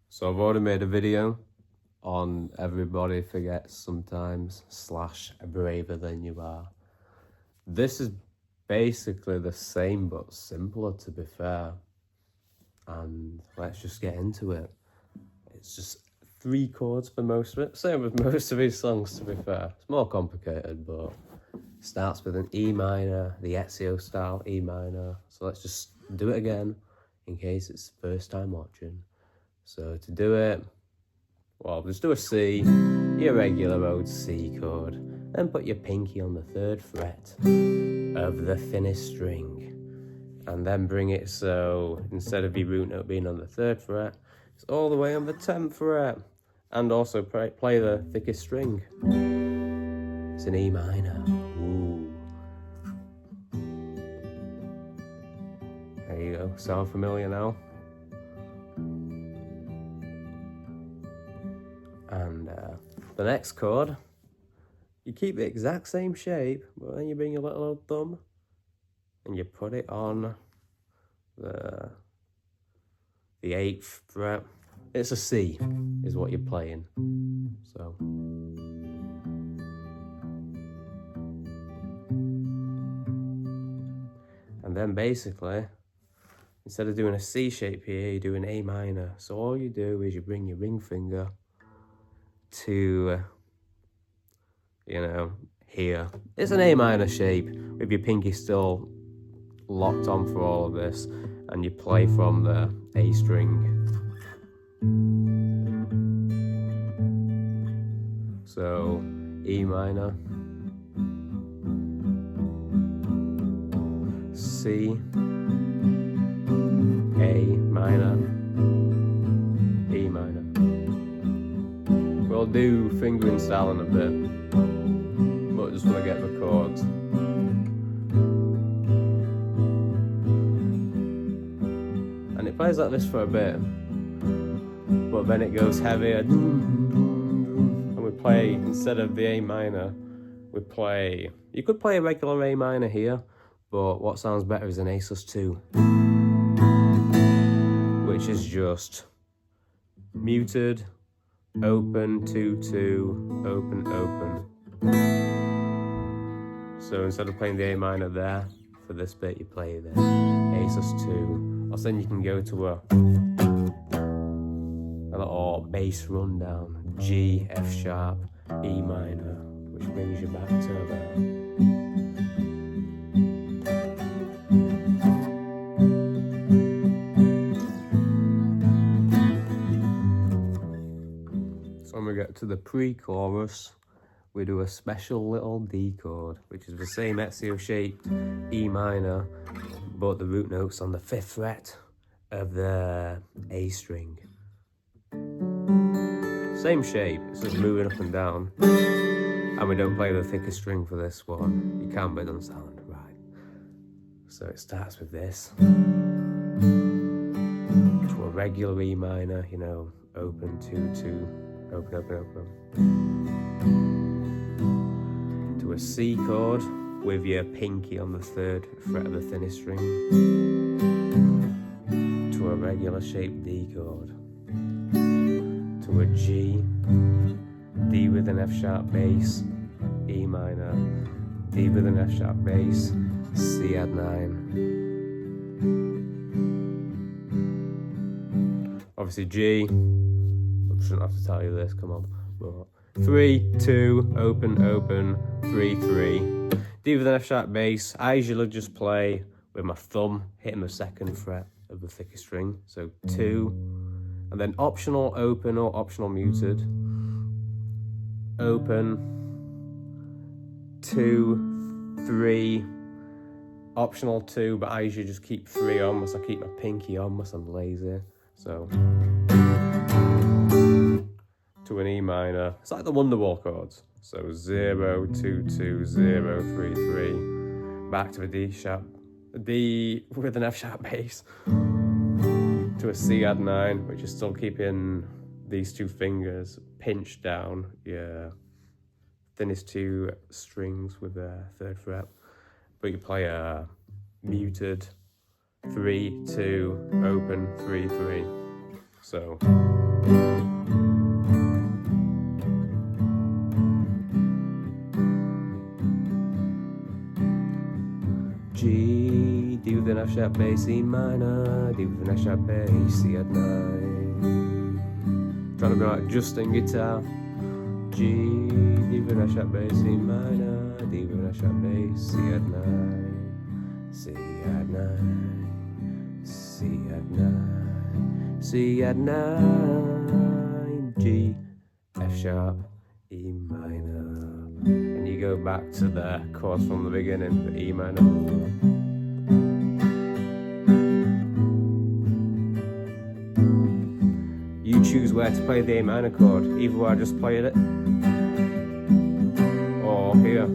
So I've already made a video on Everybody Forgets Sometimes / Braver Than You Are. This is basically the same but simpler, to be fair. And let's just get into it. It's just 3 chords for most of it. Same with most of his songs, to be fair. It's more complicated, but it starts with an E minor, the Ezio style E minor. So let's just do it again in case it's the first time watching. So to do it, well, just do a C, your regular old C chord, then put your pinky on the 3rd fret of the thinnest string, and then bring it so instead of your root note being on the 3rd fret, it's all the way on the 10th fret, and also play the thickest string. It's an E minor. Ooh. There you go. Sound familiar now? And the next chord, you keep the exact same shape, but then you bring your little old thumb and you put it on the 8th fret. It's a C, is what you're playing. So. And then basically, instead of doing a C shape here, you do an A minor. So all you do is you bring your ring finger to, here. It's an A minor shape with your pinky still locked on for all of this, and you play from the A string. So E minor, C, A minor, E minor. We'll do fingering style in a bit, but just want to get the chords. And it plays like this for a bit, but then it goes heavier, and we play, instead of the A minor, you could play a regular A minor here, but what sounds better is an A sus2, which is just muted, open, 2-2, open, open. So instead of playing the A minor there, for this bit you play the A sus2, or then you can go to a little bass rundown, G, F sharp, E minor, which brings you back to there. When we get to the pre-chorus, we do a special little D chord, which is the same Ezio shaped E minor, but the root note's on the 5th fret of the A string. Same shape, it's just moving up and down. And we don't play the thickest string for this one. You can, but it doesn't sound right. So it starts with this. To a regular E minor, open, 2-2. Open, open, open. To a C chord with your pinky on the 3rd fret of the thinnest string. To a regular shaped D chord. To a G, D with an F sharp bass, E minor, D with an F sharp bass, C add 9. Obviously G, I shouldn't have to tell you this, come on. But 3-2, open, open, 3-3. D with an F sharp bass. I usually just play with my thumb hitting the 2nd fret of the thickest string. So 2, and then optional open or optional muted. Open, 2, 3, optional 2, but I usually just keep 3 on, unless I keep my pinky on, unless I'm lazy. So. To an E minor. It's like the Wonderwall chords. So 0, 2, 2, 0, 3, 3. Back to a D sharp, a D with an F sharp bass. To a C add 9, which is still keeping these 2 fingers pinched down your thinnest 2 strings with the 3rd fret. But you play a muted 3-2, open 3-3. So. G, D with an F sharp bass, E minor, D with an F sharp bass, C at 9. Trying to be like Justin guitar. G, D with an F sharp bass, E minor, D with an F sharp bass, C at 9, C at 9, C at 9, C at 9, G, F sharp, E minor. And you go back to the chords from the beginning, the E minor. You choose where to play the A minor chord, either where I just played it, or here.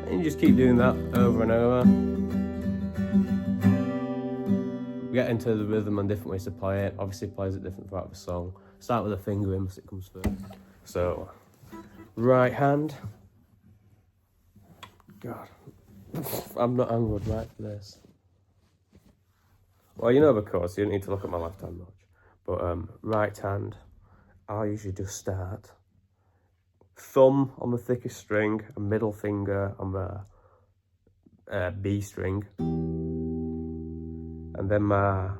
And you just keep doing that over and over. Get into the rhythm and different ways to play it. Obviously plays it different throughout the song. Start with a finger in, because it comes first. So, right hand. God, I'm not angled right for this. Well, you know the chords, so you don't need to look at my left hand much. But right hand, I'll usually just start. Thumb on the thickest string, and middle finger on the B string. And then my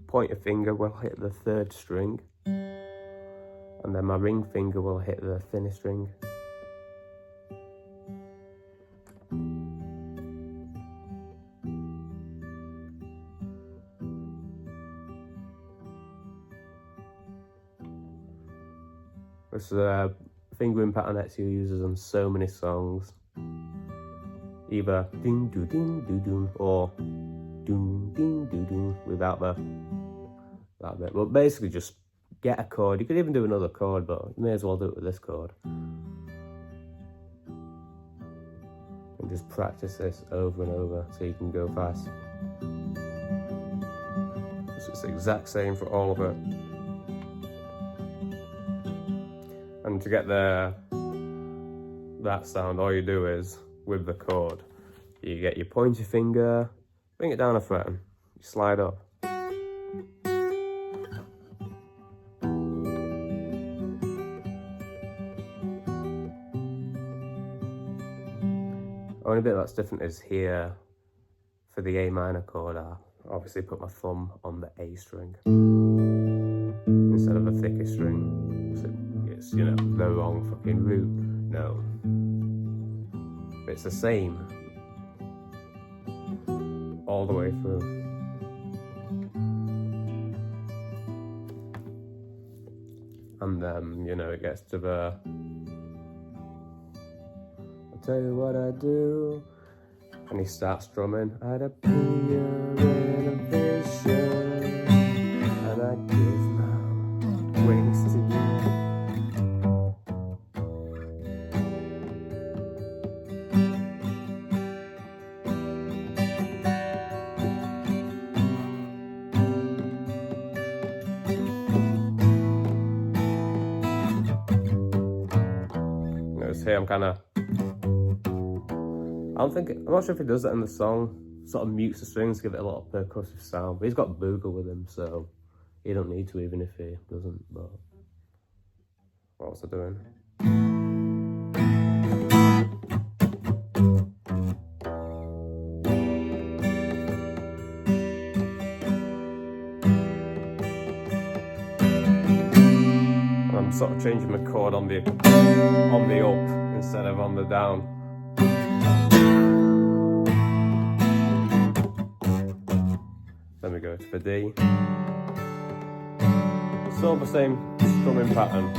pointer finger will hit the third string. And then my ring finger will hit the thinner string. This is a fingering pattern Ezio uses on so many songs. Either ding doo ding doo doo or doom ding doo doo without that bit. But basically just get a chord. You could even do another chord, but you may as well do it with this chord. And just practice this over and over so you can go fast. So it's the exact same for all of it. And to get that sound, all you do is, with the chord, you get your pointer finger, bring it down a fret, and you slide up. Only bit that's different is here, for the A minor chord, I obviously put my thumb on the A string instead of the thickest string. So it's, you know, the wrong fucking root. No. But it's the same all the way through. And then, you know, it gets to the I'll tell you what I do. And he starts drumming. I'd appear in a vision, and I give my wings to you. Notice here I'm kind of, I'm not sure if he does that in the song, sort of mutes the strings to give it a little percussive sound, but he's got Boogle with him, so he don't need to even if he doesn't, but what was I doing? And I'm sort of changing the chord on the up instead of on the down. Then we go to the D. Still the same strumming pattern.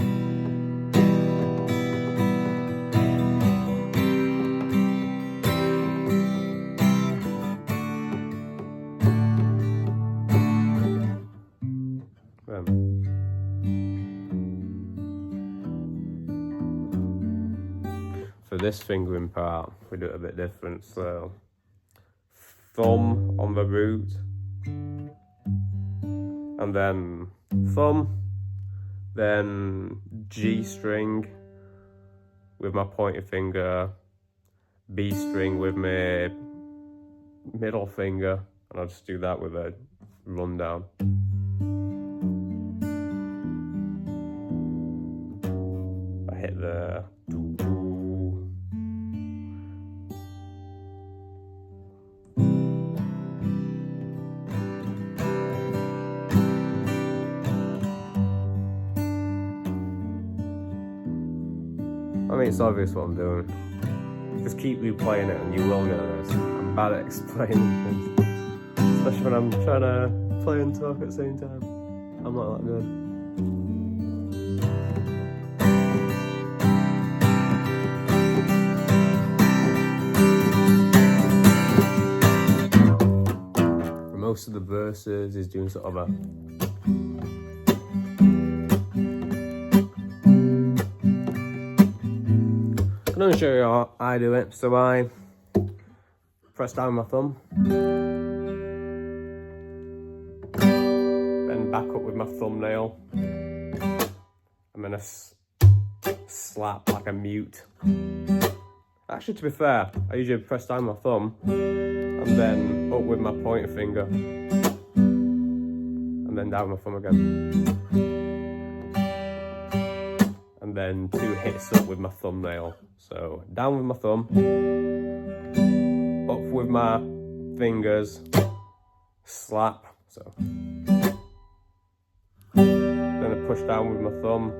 For this fingering part, we do it a bit different. So, thumb on the root, and then thumb, then G string with my pointer finger, B string with my middle finger, and I'll just do that with a rundown. I hit the I mean, it's obvious what I'm doing. Just keep replaying it and you will get this. I'm bad at explaining things. Especially when I'm trying to play and talk at the same time. I'm not that good. For most of the verses, he's doing sort of a... I'm going to show you how I do it. So I press down my thumb, then back up with my thumbnail, and then a slap like a mute. Actually, to be fair, I usually press down my thumb and then up with my pointer finger, and then down my thumb again, and then 2 hits up with my thumbnail. So down with my thumb, up with my fingers, slap, so. Then I push down with my thumb.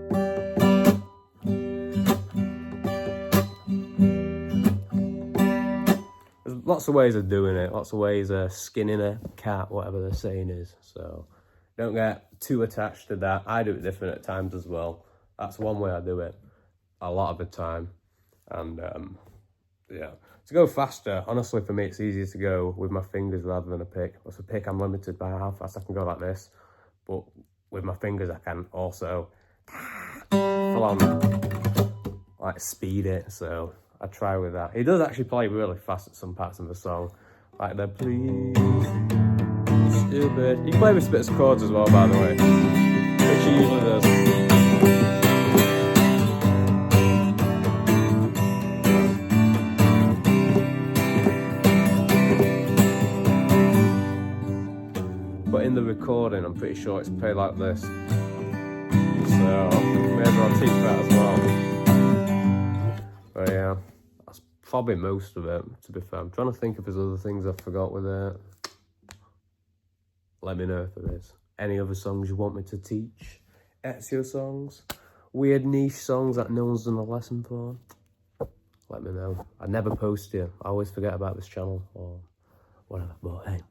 There's lots of ways of doing it, lots of ways of skinning a cat, whatever the saying is. So don't get too attached to that. I do it different at times as well. That's one way I do it a lot of the time. And yeah, to go faster, honestly for me it's easier to go with my fingers rather than a pick. With a pick I'm limited by how fast I can go like this, but with my fingers I can also full on like speed it, so I try with that. He does actually play really fast at some parts of the song, like the please stupid. He can play with bits of chords as well, by the way, which he usually does. But in the recording, I'm pretty sure it's played like this. So maybe I'll teach that as well. But yeah, that's probably most of it, to be fair. I'm trying to think if there's other things I forgot with it. Let me know if there is. Any other songs you want me to teach? Ezio songs? Weird niche songs that no one's done a lesson for? Let me know. I never post it. I always forget about this channel or whatever. But hey.